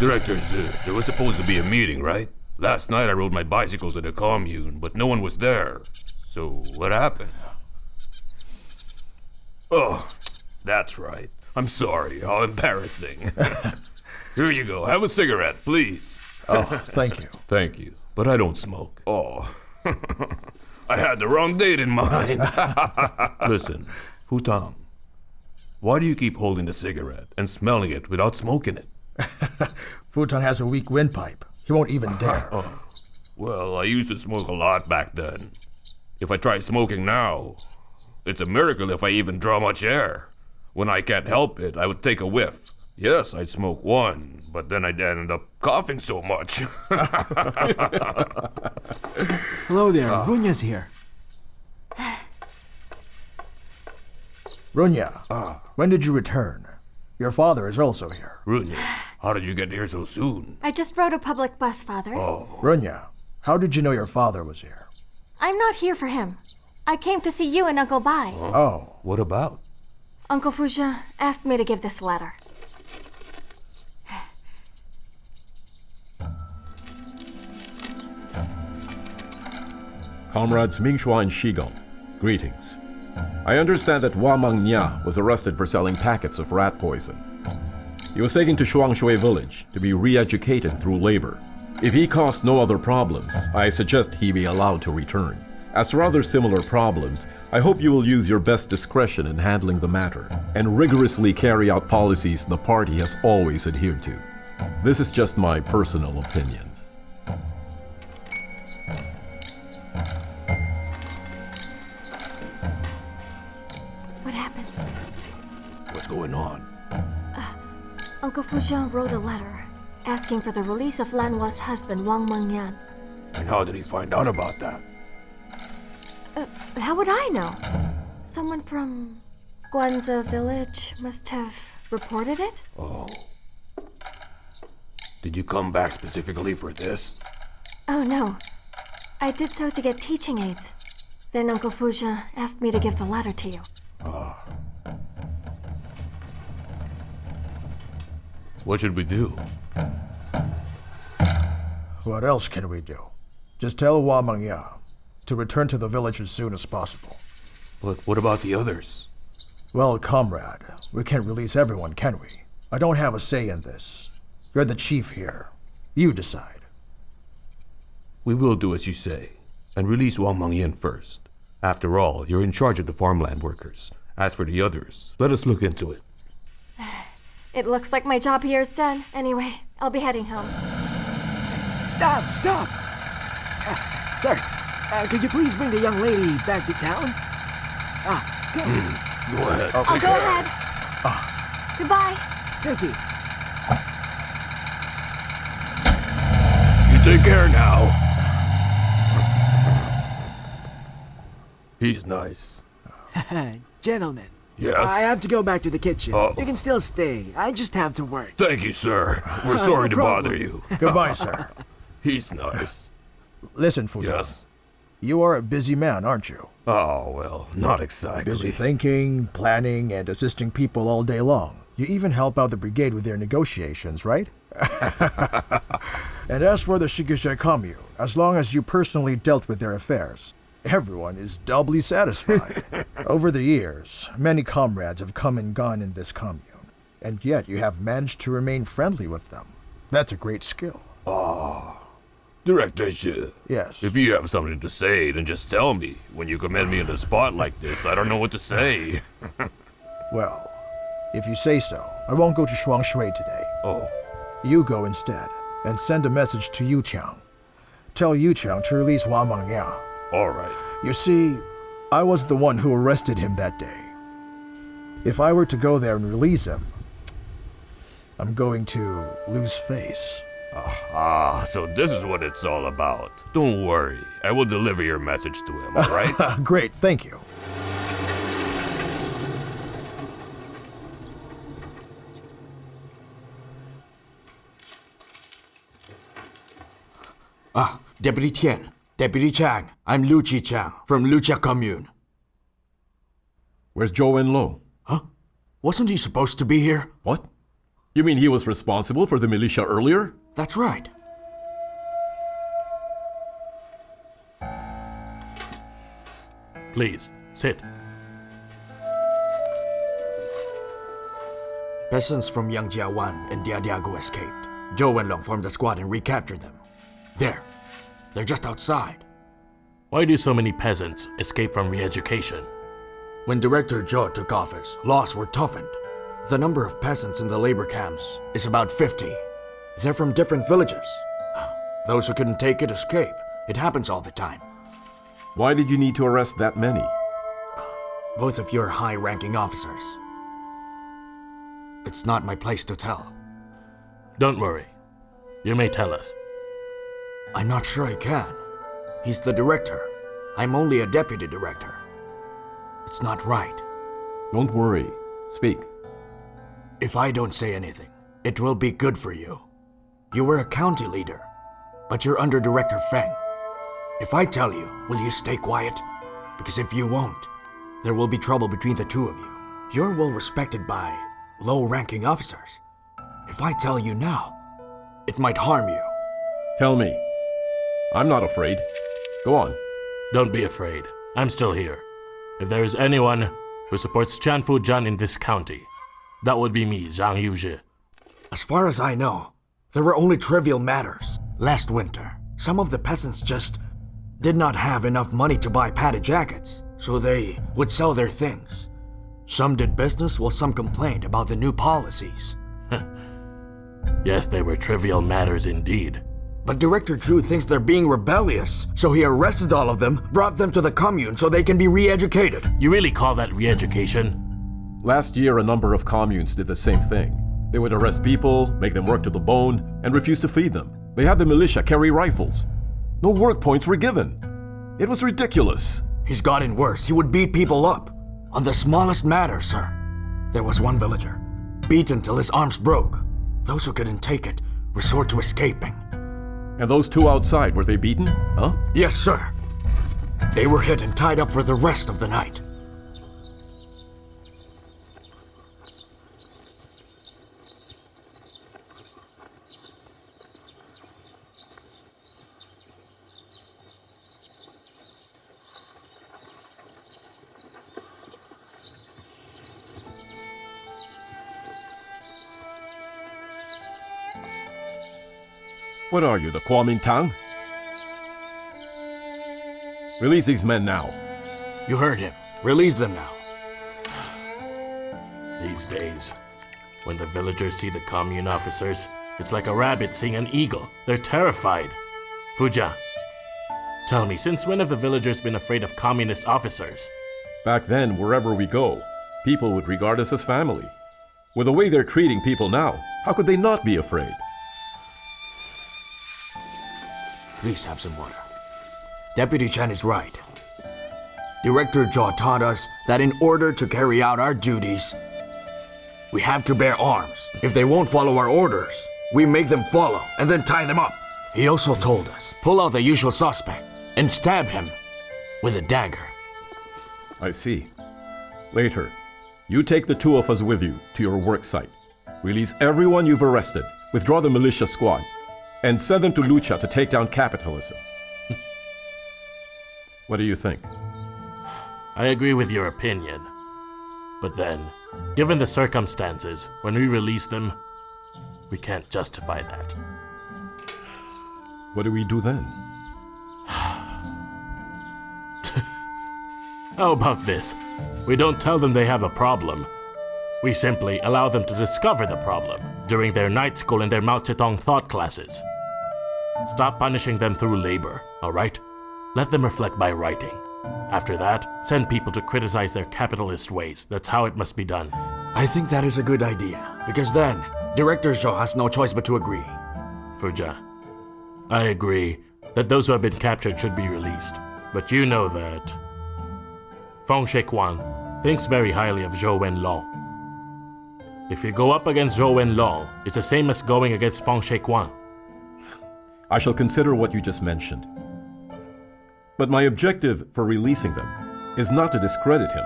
Director, there was supposed to be a meeting, right? Last night I rode my bicycle to the commune, but no one was there. So, what happened? Oh, that's right. I'm sorry. How embarrassing. Here you go. Have a cigarette, please. Oh, thank you. Thank you. But I don't smoke. Oh. I had the wrong date in mind. Listen, Futang. Why do you keep holding the cigarette and smelling it without smoking it? Futang has a weak windpipe. He won't even dare. Well, I used to smoke a lot back then. If I try smoking now, it's a miracle if I even draw much air. When I can't help it, I would take a whiff. Yes, I'd smoke one, but then I'd end up coughing so much. Hello there, Runya's here. Runya, when did you return? Your father is also here. Runya, how did you get here so soon? I just rode a public bus, Father. Oh. Runya, how did you know your father was here? I'm not here for him. I came to see you and Uncle Bai. Oh. What about? Uncle Fuja asked me to give this letter. Comrades Mingxua and Shigong, greetings. I understand that Wang Nia was arrested for selling packets of rat poison. He was taken to Shuangshui village to be re-educated through labor. If he caused no other problems, I suggest he be allowed to return. As for other similar problems, I hope you will use your best discretion in handling the matter and rigorously carry out policies the party has always adhered to. This is just my personal opinion. What happened? What's going on? Uncle Fuja wrote a letter asking for the release of Lanhua's husband, Wang Mengyan. And how did he find out about that? How would I know? Someone from Guanza village must have reported it? Oh. Did you come back specifically for this? Oh, no. I did so to get teaching aids. Then Uncle Fuja asked me to give the letter to you. What should we do? What else can we do? Just tell Wang Mengya to return to the village as soon as possible. But what about the others? Well, comrade, we can't release everyone, can we? I don't have a say in this. You're the chief here. You decide. We will do as you say, and release Wang Mengyan first. After all, you're in charge of the farmland workers. As for the others, let us look into it. It looks like my job here is done. Anyway, I'll be heading home. Stop! Sir, could you please bring the young lady back to town? Go. Go ahead. I'll go ahead. Goodbye. Thank you. You take care now. He's nice. Gentlemen. Yes? I have to go back to the kitchen. Oh. You can still stay. I just have to work. Thank you, sir. We're sorry to problem. bother you. Goodbye, sir. He's nice. Listen, Fuja. Yes? You are a busy man, aren't you? Oh, well, not exactly. Busy thinking, planning, and assisting people all day long. You even help out the brigade with their negotiations, right? And as for the Shigisha commune, as long as you personally dealt with their affairs, everyone is doubly satisfied. Over the years, many comrades have come and gone in this commune, and yet you have managed to remain friendly with them. That's a great skill. Director Xu, Yes. if you have something to say, then just tell me. When you commend me in the spot like this, I don't know what to say. Well, if you say so, I won't go to Shuangshui today. Oh, You go instead, and send a message to Yuqiang. Tell Yuqiang to release Wang Mengya. all right. You see, I was the one who arrested him that day. If I were to go there and release him, I'm going to lose face. So this is what it's all about. Don't worry, I will deliver your message to him, all right? Great, thank you. Deputy Tian, Deputy Chang, I'm Lu Chang from Lucha commune. Where's Zhou Enlo? Wasn't he supposed to be here? What? You mean he was responsible for the militia earlier? That's right. Please, sit. Peasants from Yangjia Yuan and Diadiago escaped. Zhou Wenlong formed a squad and recaptured them. There. They're just outside. Why do so many peasants escape from re-education? When Director Zhou took office, laws were toughened. The number of peasants in the labor camps is about 50. They're from different villages. Those who couldn't take it escape. It happens all the time. Why did you need to arrest that many? Both of you are high-ranking officers. It's not my place to tell. Don't worry. You may tell us. I'm not sure I can. He's the director. I'm only a deputy director. It's not right. Don't worry. Speak. If I don't say anything, it will be good for you. You were a county leader, but you're under Director Feng. If I tell you, will you stay quiet? Because if you won't, there will be trouble between the two of you. You're well respected by low-ranking officers. If I tell you now, it might harm you. Tell me. I'm not afraid. Go on. Don't be afraid. I'm still here. If there is anyone who supports Chan Fujian in this county, that would be me, Zhang Yuzhi. As far as I know, there were only trivial matters. Last winter, some of the peasants just did not have enough money to buy padded jackets, so they would sell their things. Some did business while some complained about the new policies. Yes, they were trivial matters indeed. But Director Zhu thinks they're being rebellious, so he arrested all of them, brought them to the commune so they can be re-educated. You really call that re-education? Last year, a number of communes did the same thing. They would arrest people, make them work to the bone, and refuse to feed them. They had the militia carry rifles. No work points were given. It was ridiculous. He's gotten worse. He would beat people up. On the smallest matter, sir. There was one villager, beaten till his arms broke. Those who couldn't take it resort to escaping. And those two outside, were they beaten? Huh? Yes, sir. They were hit and tied up for the rest of the night. What are you, the Kuomintang? Release these men now. You heard him. Release them now. These days, when the villagers see the commune officers, it's like a rabbit seeing an eagle. They're terrified. Fujian, tell me, since when have the villagers been afraid of communist officers? Back then, wherever we go, people would regard us as family. With the way they're treating people now, how could they not be afraid? Please have some water. Deputy Chen is right. Director Zhou taught us that in order to carry out our duties, we have to bear arms. If they won't follow our orders, we make them follow and then tie them up. He also told us, pull out the usual suspect and stab him with a dagger. I see. Later, you take the two of us with you to your work site. Release everyone you've arrested, withdraw the militia squad, and send them to Lucha to take down capitalism. What do you think? I agree with your opinion. But then, given the circumstances, when we release them, we can't justify that. What do we do then? How about this? We don't tell them they have a problem. We simply allow them to discover the problem during their night school and their Mao Zedong thought classes. Stop punishing them through labor, alright? Let them reflect by writing. After that, send people to criticize their capitalist ways. That's how it must be done. I think that is a good idea, because then Director Zhou has no choice but to agree. Fuja, I agree that those who have been captured should be released. But you know that Feng Shekuan thinks very highly of Zhou Wenlong. If you go up against Zhou Wenlong, it's the same as going against Feng Shekuan. I shall consider what you just mentioned. But my objective for releasing them is not to discredit him.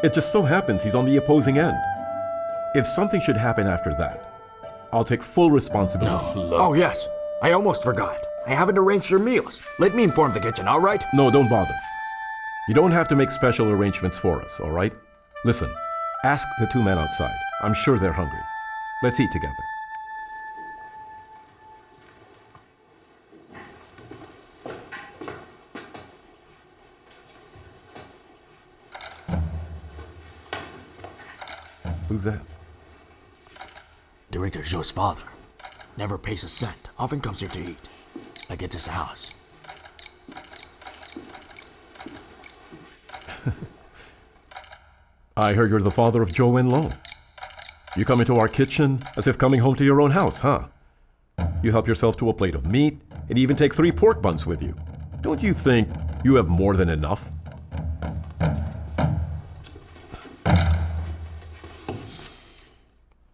It just so happens he's on the opposing end. If something should happen after that, I'll take full responsibility. No, look. Oh, yes. I almost forgot. I haven't arranged your meals. Let me inform the kitchen, all right? No, don't bother. You don't have to make special arrangements for us, all right? Listen, ask the two men outside. I'm sure they're hungry. Let's eat together. Who's that? Director Zhou's father. Never pays a cent. Often comes here to eat. Like it's his house. I heard you're the father of Yuan Long. You come into our kitchen as if coming home to your own house, huh? You help yourself to a plate of meat and even take 3 pork buns with you. Don't you think you have more than enough?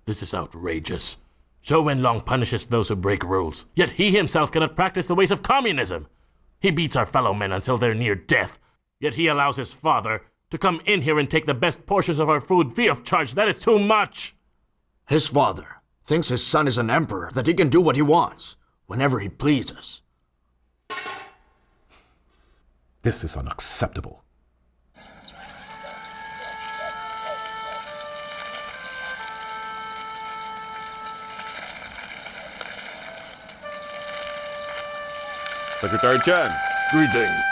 This is outrageous. Zhou Wenlong punishes those who break rules, yet he himself cannot practice the ways of communism. He beats our fellow men until they're near death, yet he allows his father to come in here and take the best portions of our food free of charge. That is too much! His father thinks his son is an emperor, that he can do what he wants, whenever he pleases. This is unacceptable. Secretary Chen, greetings.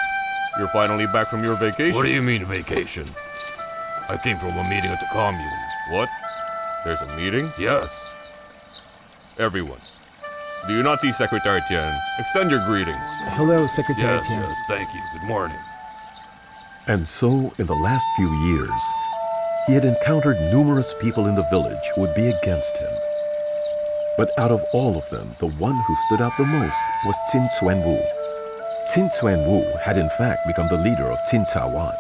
You're finally back from your vacation? What do you mean, vacation? I came from a meeting at the commune. What? There's a meeting? Yes. Everyone, do you not see Secretary Tian? Extend your greetings. Hello, Secretary Yes, Tian. yes, thank you. Good morning. And so, in the last few years, he had encountered numerous people in the village who would be against him. But out of all of them, the one who stood out the most was Qin Chuan-wu. Qin Chuan-wu had in fact become the leader of Qin Cawan.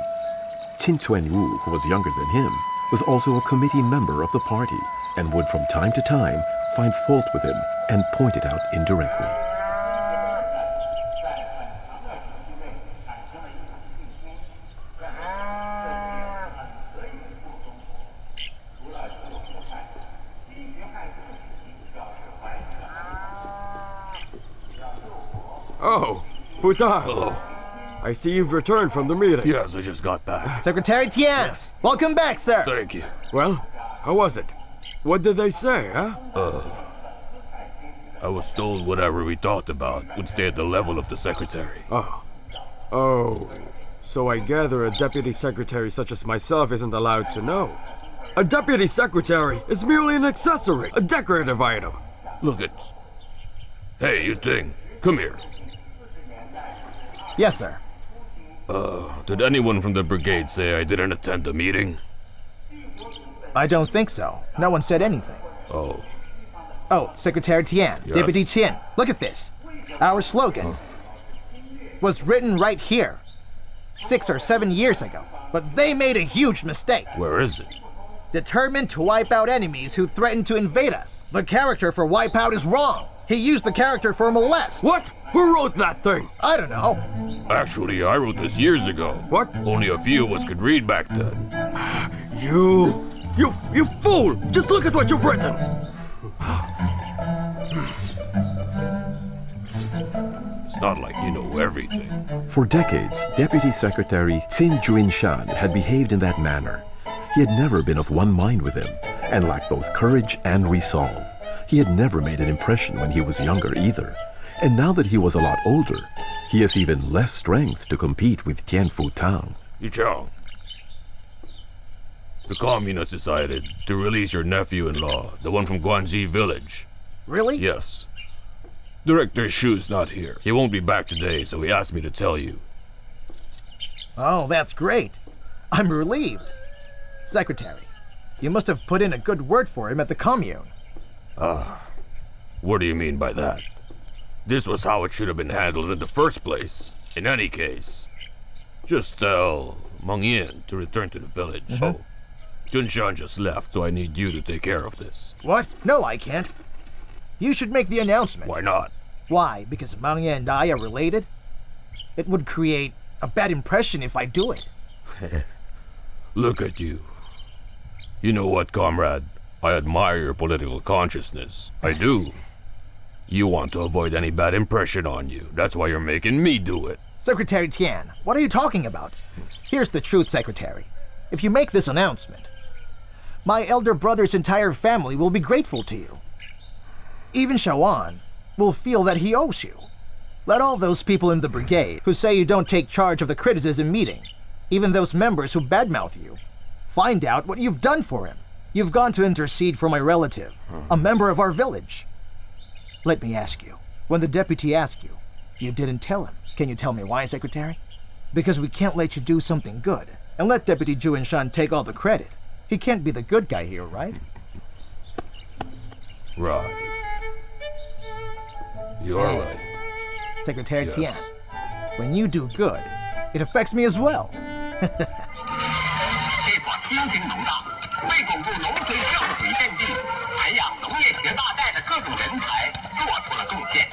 Qin Chuan-wu, who was younger than him, was also a committee member of the party and would from time to time find fault with him and point it out indirectly. Oh, Fuda. Hello. I see you've returned from the meeting. Yes, I just got back. Secretary Tian! Yes. Welcome back, sir! Thank you. Well, how was it? What did they say, huh? I was told whatever we talked about would stay at the level of the secretary. Oh, so I gather a deputy secretary such as myself isn't allowed to know. A deputy secretary is merely an accessory, a decorative item. Look at... Hey, you thing. Come here. Yes, sir. Did anyone from the brigade say I didn't attend the meeting? I don't think so. No one said anything. Oh. Oh, Secretary Tian, Yes. Deputy Tian, look at this. Our slogan was written right here 6 or 7 years ago, but they made a huge mistake. Where is it? Determined to wipe out enemies who threaten to invade us. The character for wipeout is wrong. He used the character for molest. What? Who wrote that thing? I don't know. Actually, I wrote this years ago. What? Only a few of us could read back then. You fool! Just look at what you've written! It's not like you know everything. For decades, Deputy Secretary Qin Juinshan had behaved in that manner. He had never been of one mind with him, and lacked both courage and resolve. He had never made an impression when he was younger either. And now that he was a lot older, he has even less strength to compete with Tianfu Tang. Yu Chang. The commune has decided to release your nephew-in-law, the one from Guanxi village. Really? Yes. Director Shu's not here. He won't be back today, so he asked me to tell you. Oh, that's great. I'm relieved. Secretary, you must have put in a good word for him at the commune. What do you mean by that? This was how it should have been handled in the first place. In any case, just tell Meng Yin to return to the village. Oh, Junshan just left, so I need you to take care of this. What? No, I can't. You should make the announcement. Why not? Why? Because Meng Yin and I are related? It would create a bad impression if I do it. Look at you. You know what, comrade? I admire your political consciousness. I do. You want to avoid any bad impression on you. That's why you're making me do it. Secretary Tian, what are you talking about? Here's the truth, Secretary. If you make this announcement, my elder brother's entire family will be grateful to you. Even Yuan will feel that he owes you. Let all those people in the brigade who say you don't take charge of the criticism meeting, even those members who badmouth you, find out what you've done for him. You've gone to intercede for my relative, a member of our village. Let me ask you, when the deputy asked you, you didn't tell him. Can you tell me why, Secretary? Because we can't let you do something good and let Deputy Zhu and Shan take all the credit. He can't be the good guy here, right? Right. You're right. Secretary Yes. Tian, when you do good, it affects me as well. 这座天津农大为巩固农村社会主义阵地，培养农业学大寨的各种人才做出了贡献。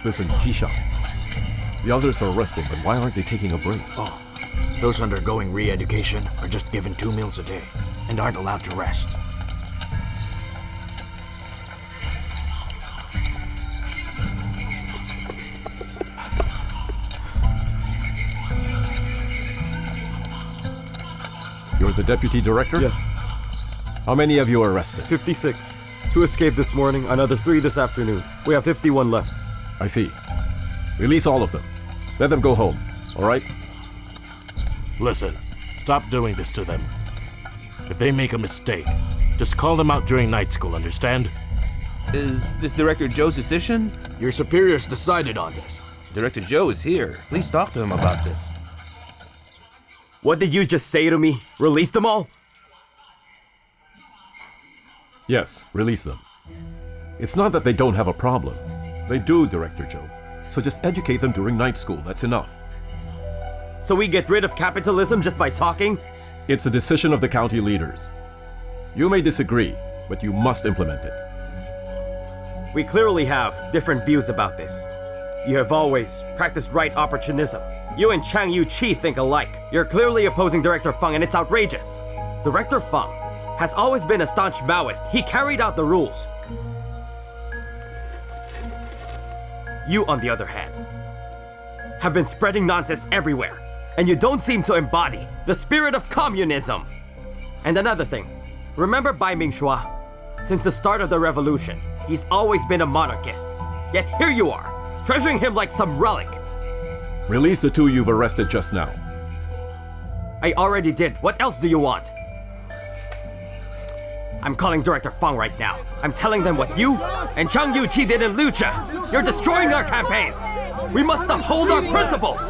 Listen, Jisha. The others are resting, but why aren't they taking a break? Oh, those undergoing re-education are just given 2 meals a day and aren't allowed to rest. You're the deputy director? Yes, How many have you arrested? 56. 2 escaped this morning, another 3 this afternoon. We have 51 left. I see. Release all of them. Let them go home, all right? Listen, stop doing this to them. If they make a mistake, just call them out during night school, understand? Is this Director Zhou's decision? Your superiors decided on this. Director Zhou is here. Please talk to him about this. What did you just say to me? Release them all? Yes, release them. It's not that they don't have a problem. They do, Director Zhou. So just educate them during night school, that's enough. So we get rid of capitalism just by talking? It's a decision of the county leaders. You may disagree, but you must implement it. We clearly have different views about this. You have always practiced right opportunism. You and Chang Yu-chi think alike. You're clearly opposing Director Feng, and it's outrageous. Director Feng has always been a staunch Maoist. He carried out the rules. You, on the other hand, have been spreading nonsense everywhere, and you don't seem to embody the spirit of communism. And another thing, remember Bai Mingshua? Since the start of the revolution, he's always been a monarchist. Yet here you are, treasuring him like some relic. Release the 2 you've arrested just now. I already did. What else do you want? I'm calling Director Feng right now. I'm telling them what you and Chang Yu-chi did in Lucha. You're destroying our campaign. We must uphold our principles.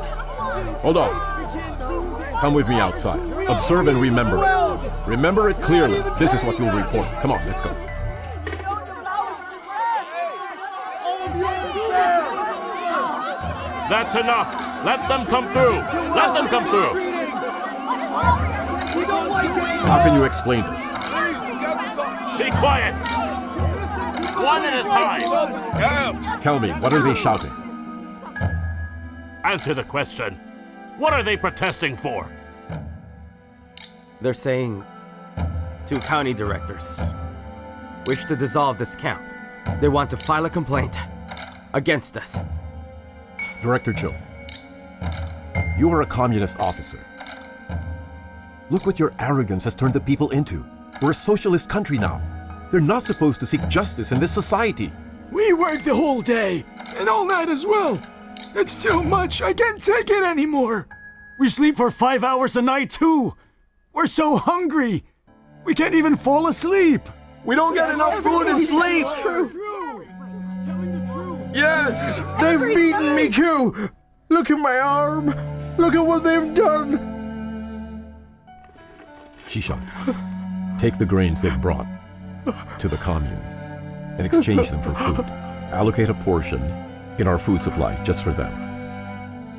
Hold on. Come with me outside. Observe and remember it. Remember it clearly. This is what you'll report. Come on, let's go. That's enough. Let them come through. Let them come through. How can you explain this? Be quiet. One at a time. Tell me, what are they shouting? Answer the question. What are they protesting for? They're saying 2 county directors wish to dissolve this camp. They want to file a complaint against us. Director Zhou, you are a communist officer. Look what your arrogance has turned the people into. We're a socialist country now. They're not supposed to seek justice in this society. We work the whole day, and all night as well. It's too much. I can't take it anymore. We sleep for 5 hours a night, too. We're so hungry. We can't even fall asleep. We don't get enough food and sleep. Yes! They've beaten me too! Look at my arm! Look at what they've done! Shishan, take the grains they've brought to the commune and exchange them for food. Allocate a portion in our food supply just for them.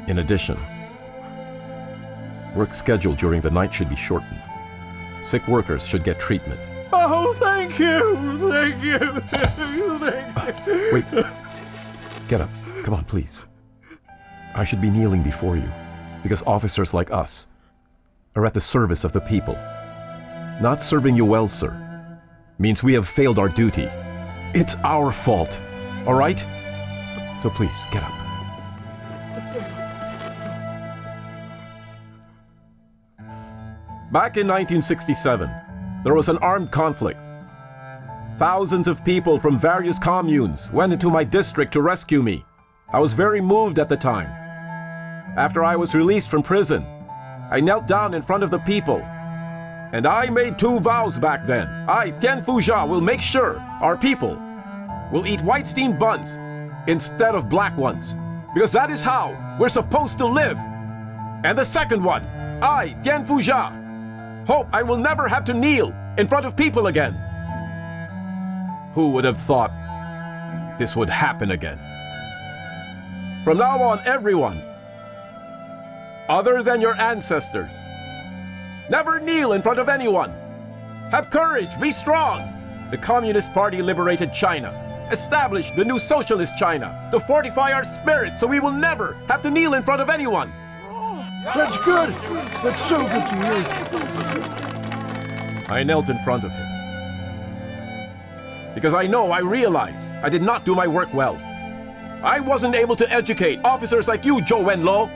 In addition, work schedule during the night should be shortened. Sick workers should get treatment. Oh, thank you. Thank you. Thank you. Wait. Get up. Come on, please. I should be kneeling before you, because officers like us are at the service of the people. Not serving you well, sir, means we have failed our duty. It's our fault, all right? So please, get up. Back in 1967, there was an armed conflict. Thousands of people from various communes went into my district to rescue me. I was very moved at the time. After I was released from prison, I knelt down in front of the people, and I made 2 vows back then. I, Tian Fuzha, will make sure our people will eat white steamed buns instead of black ones, because that is how we're supposed to live. And the second one, I, Tian Fuzha, hope I will never have to kneel in front of people again. Who would have thought this would happen again? From now on, everyone, other than your ancestors, never kneel in front of anyone. Have courage, be strong. The Communist Party liberated China, established the new socialist China to fortify our spirit so we will never have to kneel in front of anyone. That's good. That's so good to hear. I knelt in front of him because I realize I did not do my work well. I wasn't able to educate officers like you, Zhou Wenlo.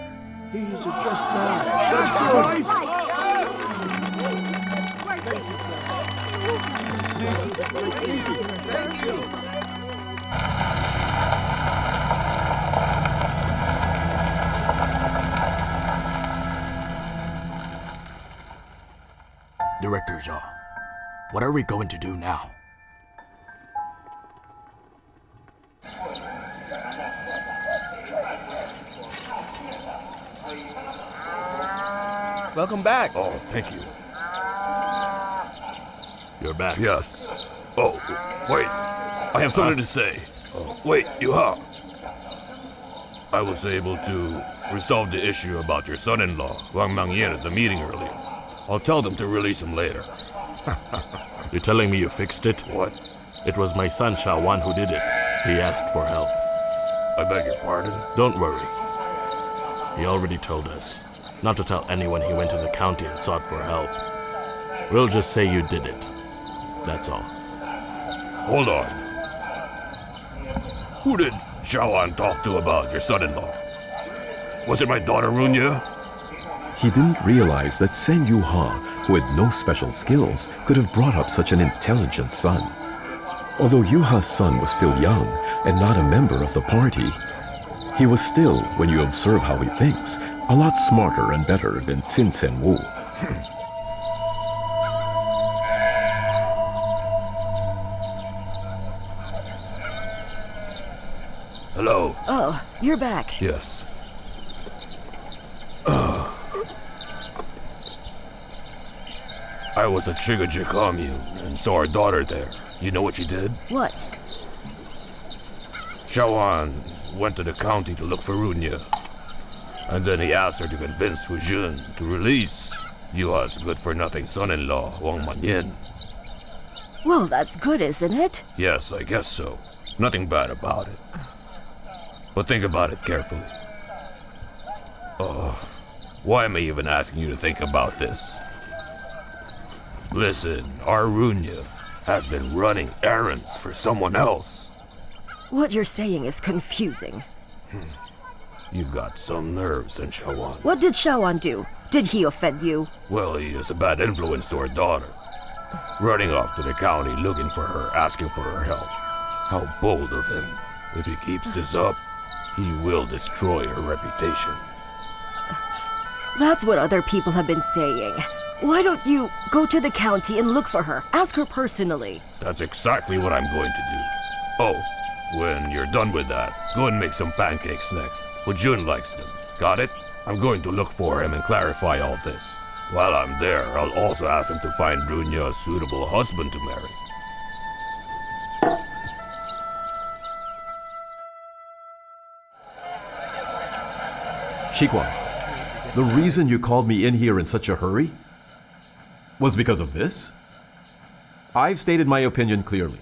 He is a just man. That's good. Director Zhao, what are we going to do now? Welcome back. Oh, thank you. You're back. Yes. Oh, wait. I have something to say. Wait, Yuha. I was able to resolve the issue about your son-in-law, Wang Mangyan, at the meeting earlier. I'll tell them to release him later. You're telling me you fixed it? What? It was my son Wan who did it. He asked for help. I beg your pardon? Don't worry. He already told us not to tell anyone he went to the county and sought for help. We'll just say you did it. That's all. Hold on. Who did Wan talk to about your son-in-law? Was it my daughter Runya? He didn't realize that Sen Yuha, who had no special skills, could have brought up such an intelligent son. Although Yuha's son was still young and not a member of the party, he was still, when you observe how he thinks, a lot smarter and better than Xin Sen Wu. Hello. Oh, you're back. Yes. I was at Chigaji commune and saw our daughter there. You know what she did? What? Wan went to the county to look for Runya. And then he asked her to convince Hu Jun to release Yuha's good-for-nothing son-in-law, Wang Mangyan. Well, that's good, isn't it? Yes, I guess so. Nothing bad about it. But think about it carefully. Why am I even asking you to think about this? Listen, our Runya has been running errands for someone else. What you're saying is confusing. You've got some nerve, Sen Wan. What did Wan do? Did he offend you? Well, he is a bad influence to our daughter. Running off to the county looking for her, asking for her help. How bold of him. If he keeps this up, he will destroy her reputation. That's what other people have been saying. Why don't you go to the county and look for her? Ask her personally. That's exactly what I'm going to do. Oh, when you're done with that, go and make some pancakes next. For Jun likes them. Got it? I'm going to look for him and clarify all this. While I'm there, I'll also ask him to find Runya a suitable husband to marry. Shikwa, the reason you called me in here in such a hurry was because of this? I've stated my opinion clearly.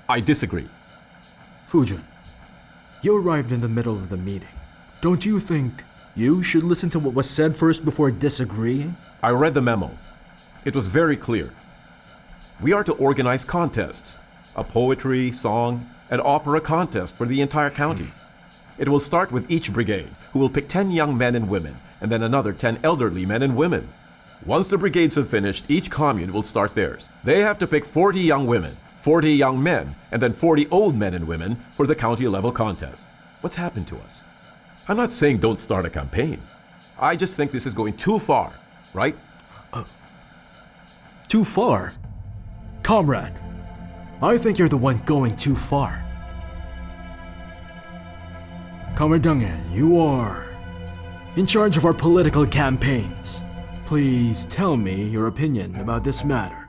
I disagree. Fujun, you arrived in the middle of the meeting. Don't you think you should listen to what was said first before disagreeing? I read the memo. It was very clear. We are to organize contests, a poetry, song, and opera contest for the entire county. It will start with each brigade, who will pick 10 young men and women, and then another 10 elderly men and women. Once the brigades have finished, each commune will start theirs. They have to pick 40 young women, 40 young men, and then 40 old men and women for the county-level contest. What's happened to us? I'm not saying don't start a campaign. I just think this is going too far, right? Too far? Comrade, I think you're the one going too far. Comrade Dungan, you are in charge of our political campaigns. Please tell me your opinion about this matter.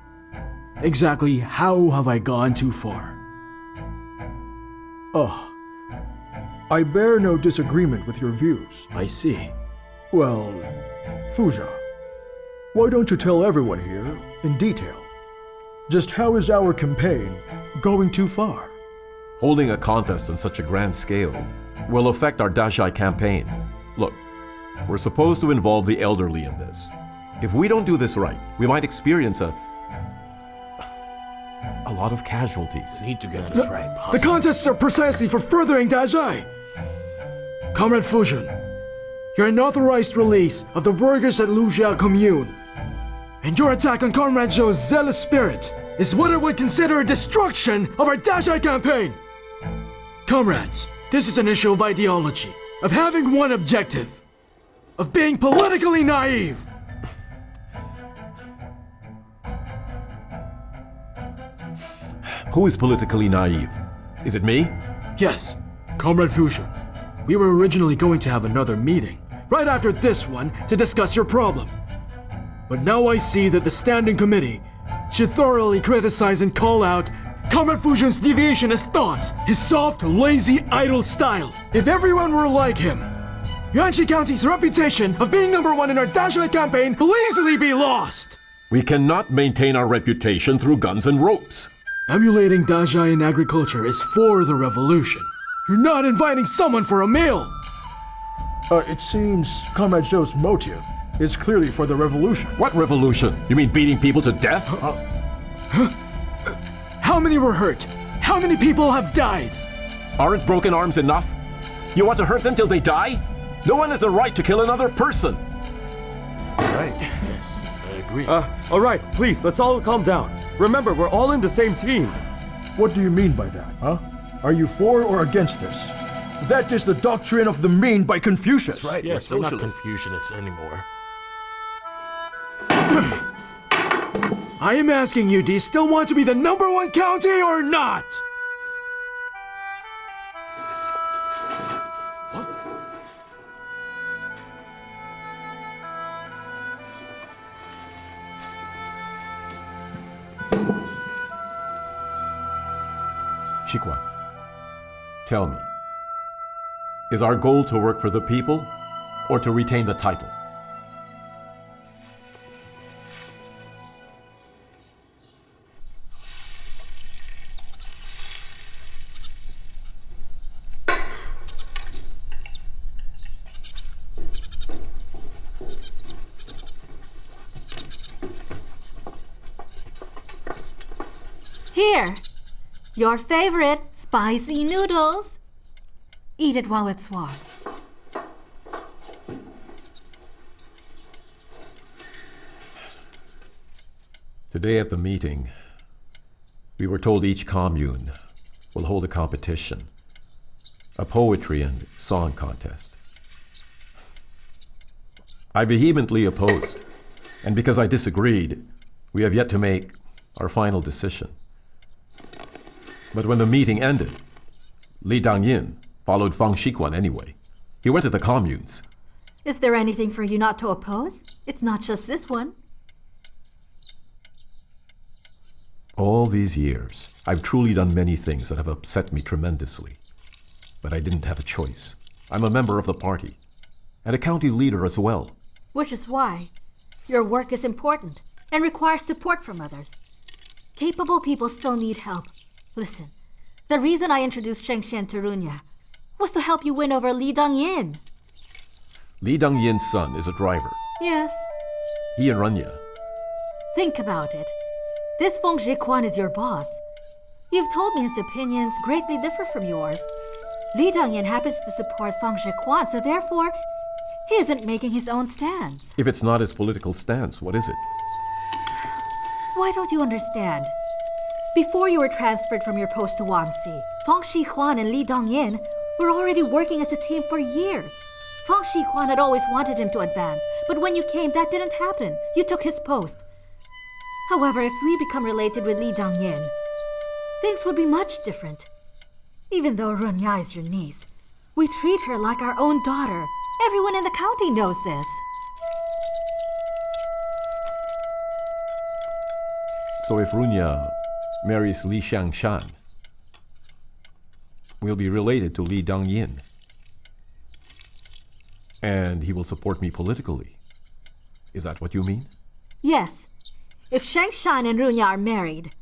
Exactly how have I gone too far? I bear no disagreement with your views. I see. Well, Fuja, why don't you tell everyone here, in detail, just how is our campaign going too far? Holding a contest on such a grand scale will affect our Dashai campaign. Look, we're supposed to involve the elderly in this. If we don't do this right, we might experience a lot of casualties. Need to get this right. The contests are precisely for furthering Dashai. Comrade Fujun, your unauthorized release of the workers at Lu Yao commune and your attack on Comrade Zhou's zealous spirit is what I would consider a destruction of our Dashai campaign. Comrades, this is an issue of ideology, of having one objective, of being politically naive. Who is politically naive? Is it me? Yes, Comrade Fujun. We were originally going to have another meeting, right after this one, to discuss your problem. But now I see that the Standing Committee should thoroughly criticize and call out Comrade Fujun's deviationist thoughts, his soft, lazy, idle style. If everyone were like him, Yuanxi County's reputation of being #1 in our Dashai campaign will easily be lost. We cannot maintain our reputation through guns and ropes. Emulating Dashai in agriculture is for the revolution. You're not inviting someone for a meal. It seems Comrade Zhou's motive is clearly for the revolution. What revolution? You mean beating people to death? How many were hurt? How many people have died? Aren't broken arms enough? You want to hurt them till they die? No one has the right to kill another person. Right. Yes, I agree. All right, please, let's all calm down. Remember, we're all in the same team. What do you mean by that, huh? Are you for or against this? That is the doctrine of the mean by Confucius. That's right. Yes, we're we're not socialists. Confucianists anymore. I am asking you, do you still want to be the #1 county or not? Shikwan, tell me, is our goal to work for the people or to retain the title? Here, your favorite spicy noodles. Eat it while it's warm. Today at the meeting, we were told each commune will hold a competition, a poetry and song contest. I vehemently opposed, and because I disagreed, we have yet to make our final decision. But when the meeting ended, Li Dangyin followed Fang Shikuan anyway. He went to the communes. Is there anything for you not to oppose? It's not just this one. All these years, I've truly done many things that have upset me tremendously. But I didn't have a choice. I'm a member of the party, and a county leader as well. Which is why your work is important and requires support from others. Capable people still need help. Listen, the reason I introduced Sheng Xian to Runya was to help you win over Li Dongyin. Li Dongyin's son is a driver. Yes. He and Runya. Think about it. This Feng Zhiquan is your boss. You've told me his opinions greatly differ from yours. Li Dongyin happens to support Feng Zhiquan, so therefore, he isn't making his own stance. If it's not his political stance, what is it? Why don't you understand? Before you were transferred from your post to Wanxi, Feng Zhiquan and Li Dongyin were already working as a team for years. Feng Zhiquan had always wanted him to advance, but when you came, that didn't happen. You took his post. However, if we become related with Li Dongyin, things would be much different. Even though Runya is your niece, we treat her like our own daughter. Everyone in the county knows this. So if Runya marries Li Xiangshan, we'll be related to Li Dongyin. And he will support me politically. Is that what you mean? Yes. If Sheng Shan and Runya are married,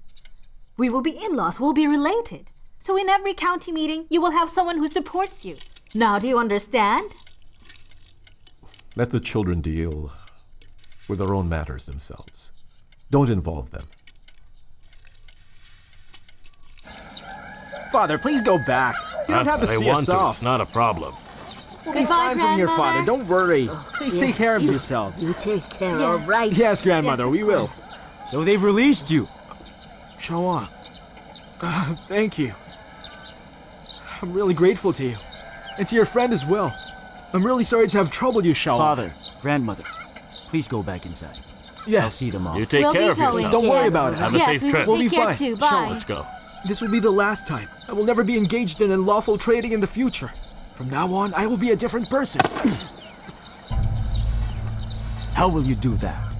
we will be in-laws, we'll be related. So in every county meeting, you will have someone who supports you. Now do you understand? Let the children deal with their own matters themselves. Don't involve them. Father, please go back. You don't have to see us off. It's not a problem. We'll be fine from here, Father. Don't worry. Please take care of yourselves. You take care, all right? Yes, Grandmother, Yes, we will. So they've released you. Shawan. Thank you. I'm really grateful to you. And to your friend as well. I'm really sorry to have troubled you, Shawan. Father, grandmother, please go back inside. Yes. I'll see them off. You take care of yourself. Don't worry about it. Have a safe trip. We'll be fine. Too. Bye. Shawan, Let's go. this will be the last time. I will never be engaged in unlawful trading in the future. From now on, I will be a different person. How will you do that?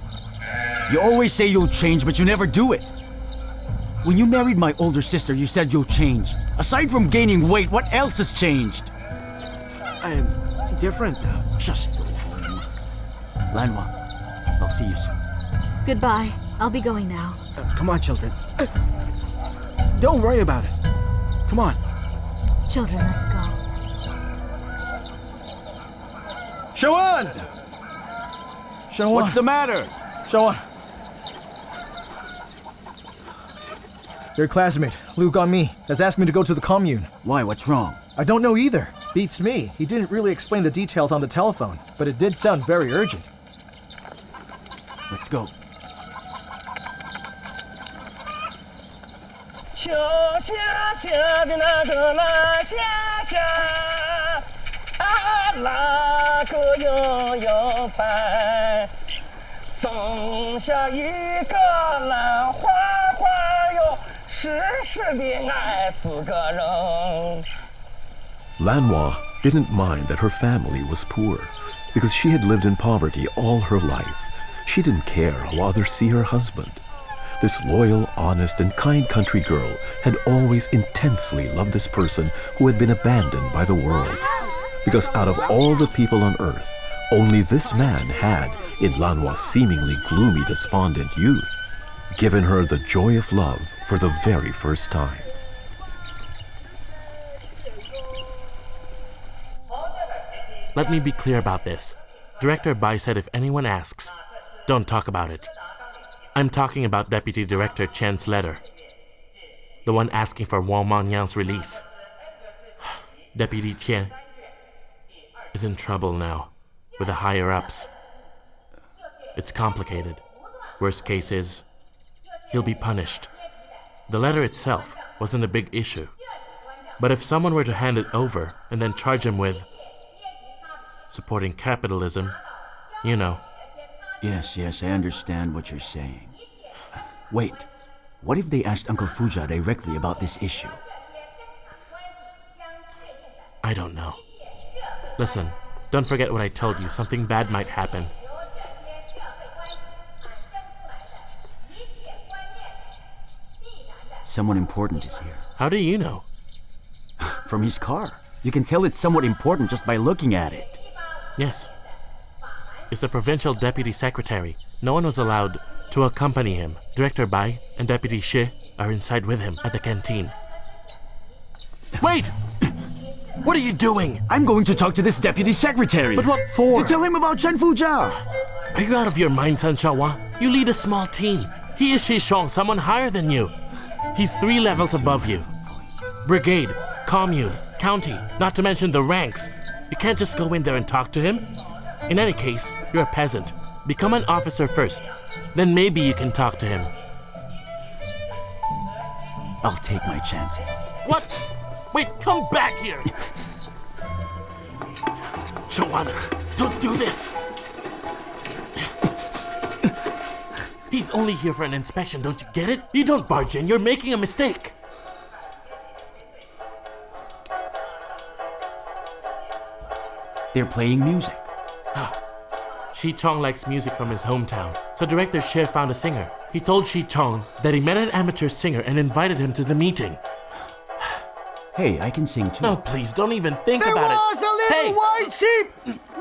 You always say you'll change, but you never do it. When you married my older sister, you said you'll change. Aside from gaining weight, what else has changed? I am different now. Just go home. Lanwa, I'll see you soon. Goodbye. I'll be going now. Come on, children. Don't worry about it. Come on. Children, let's go. Shawan! Shawan! What's the matter? Shawan! Your classmate, Lu Gongmi, has asked me to go to the commune. Why? What's wrong? I don't know either. Beats me. He didn't really explain the details on the telephone, but it did sound very urgent. Let's go. 秋下下的那个蓝霞下，啊，那个悠悠彩，送下一个兰花花哟，时时的爱死个人。 Lanwa didn't mind that her family was poor because she had lived in poverty all her life. She didn't care how others see her husband. This loyal, honest, and kind country girl had always intensely loved this person who had been abandoned by the world. Because out of all the people on earth, only this man had, in Lanwa's seemingly gloomy, despondent youth, given her the joy of love for the very first time. Let me be clear about this. Director Bai said if anyone asks, don't talk about it. I'm talking about Deputy Director Chen's letter. The one asking for Wang Mangyang's release. Deputy Chen is in trouble now with the higher-ups. It's complicated. Worst case is, he'll be punished. The letter itself wasn't a big issue. But if someone were to hand it over and then charge him with supporting capitalism, you know. Yes, I understand what you're saying. Wait, what if they asked Uncle Fuja directly about this issue? I don't know. Listen, don't forget what I told you. Something bad might happen. Someone important is here. How do you know? From his car. You can tell it's somewhat important just by looking at it. Yes. It's the provincial deputy secretary. No one was allowed to accompany him. Director Bai and Deputy Shi are inside with him at the canteen. Wait! What are you doing? I'm going to talk to this deputy secretary. But what for? To tell him about Chen Fujia. Are you out of your mind, San Shaohua? You lead a small team. He is Shishong, someone higher than you. He's 3 levels above you. Brigade, commune, county, not to mention the ranks. You can't just go in there and talk to him. In any case, you're a peasant. Become an officer first. Then maybe you can talk to him. I'll take my chances. What? Wait, come back here! Shawan, don't do this! He's only here for an inspection, don't you get it? You don't barge in, you're making a mistake! They're playing music. Shi Chong likes music from his hometown, so Director Shi found a singer. He told Shi Chong that he met an amateur singer and invited him to the meeting. Hey, I can sing too. No, please, don't even think there about it. There was a little white sheep!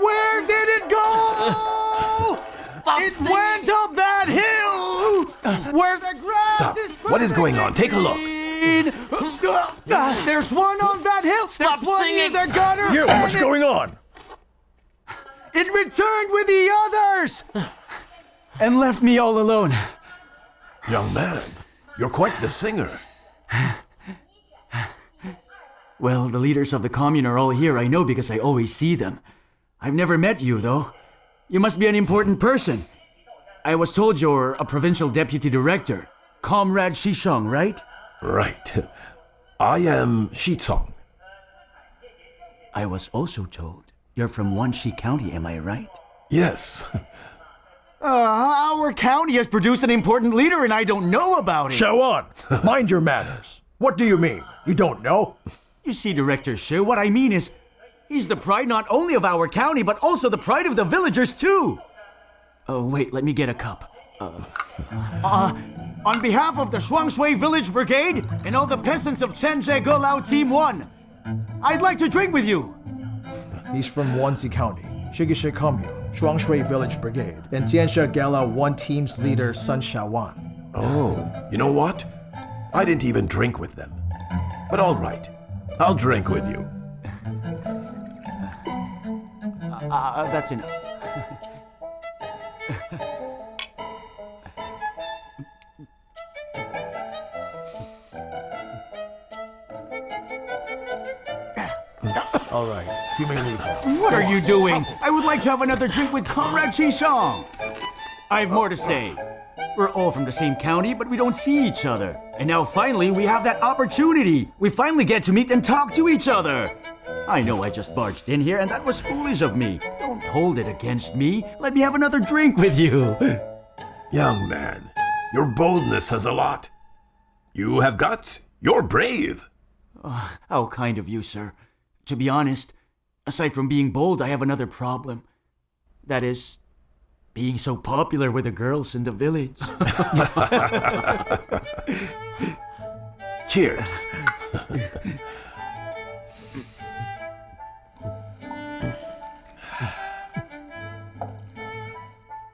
Where did it go? Stop it singing. went up that hill! Where the grass is What is going on? Take a look. There's one on that hill! Stop There's one singing. near the gutter! You, what's going on? It returned with the others! And left me all alone. Young man, you're quite the singer. Well, the leaders of the commune are all here, I know, because I always see them. I've never met you, though. You must be an important person. I was told you're a provincial deputy director. Comrade Shishong, right? Right. I am Shitsong. I was also told you're from Wanshi County, am I right? Yes. Our county has produced an important leader and I don't know about it. Shawan, mind your manners. What do you mean? You don't know? You see, Director Shi, what I mean is, he's the pride not only of our county, but also the pride of the villagers, too. Oh, wait, let me get a cup. On behalf of the Shuangshui Village Brigade and all the peasants of Chenje Golao Team 1, I'd like to drink with you. He's from Wansi County, Shigishe Commune, Shuangshui Village Brigade, and Tiansha Gala 1 Team's leader, Sun Shawan. Oh, you know what? I didn't even drink with them. But all right, I'll drink with you. That's enough. All right, you may leave now. What are you doing? I would like to have another drink with Comrade Shishong. I have more to say. We're all from the same county, but we don't see each other. And now finally, we have that opportunity. We finally get to meet and talk to each other. I know I just barged in here, and that was foolish of me. Don't hold it against me. Let me have another drink with you. Young man, your boldness says a lot. You have guts. You're brave. How kind of you, sir. To be honest, aside from being bold, I have another problem. That is, being so popular with the girls in the village. Cheers.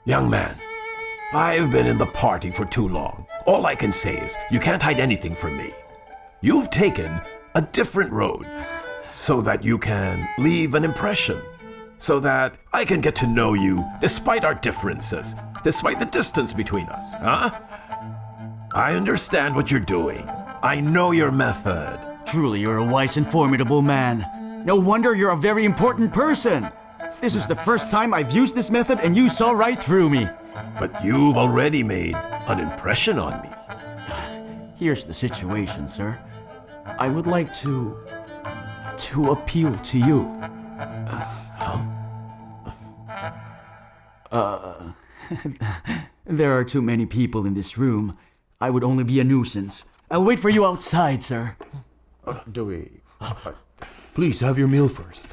Young man, I've been in the party for too long. All I can say is, you can't hide anything from me. You've taken a different road so that you can leave an impression, so that I can get to know you despite our differences, despite the distance between us, huh? I understand what you're doing. I know your method. Truly, you're a wise and formidable man. No wonder you're a very important person. This is the first time I've used this method and you saw right through me. But you've already made an impression on me. Here's the situation, sir. I would like to appeal to you. There are too many people in this room. I would only be a nuisance. I'll wait for you outside, sir. Dewey, please have your meal first.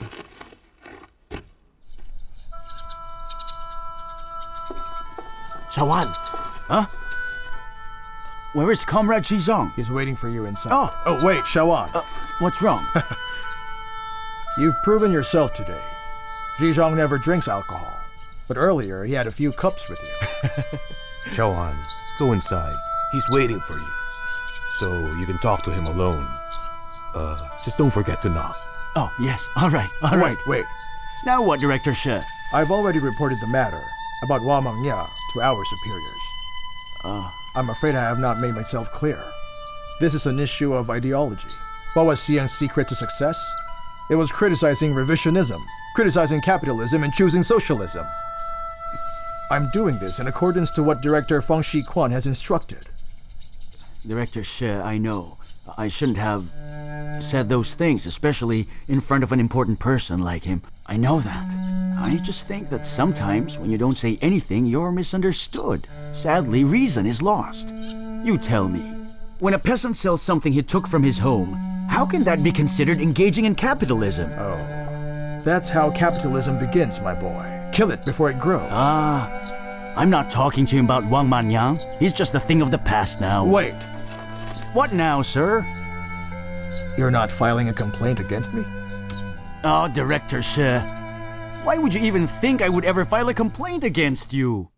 Shawan! Huh? Where is Comrade Shizong? He's waiting for you inside. Oh, wait, Shawan. What's wrong? You've proven yourself today. Zhizhong never drinks alcohol, but earlier he had a few cups with you. Xiaoan, go inside. He's waiting for you. So you can talk to him alone. Just don't forget to knock. Oh, yes. All right. All right. Wait. Now what, Director Shi? I've already reported the matter about Wang Mangya to our superiors. I'm afraid I have not made myself clear. This is an issue of ideology. What was Xiang's secret to success? It was criticizing revisionism, criticizing capitalism, and choosing socialism. I'm doing this in accordance to what Director Feng Shiquan has instructed. Director Shi, I know. I shouldn't have said those things, especially in front of an important person like him. I know that. I just think that sometimes when you don't say anything, you're misunderstood. Sadly, reason is lost. You tell me, when a peasant sells something he took from his home, how can that be considered engaging in capitalism? Oh, that's how capitalism begins, my boy. Kill it before it grows. I'm not talking to him about Wang Manyang. He's just a thing of the past now. Wait. What now, sir? You're not filing a complaint against me? Oh, Director Shi. Why would you even think I would ever file a complaint against you?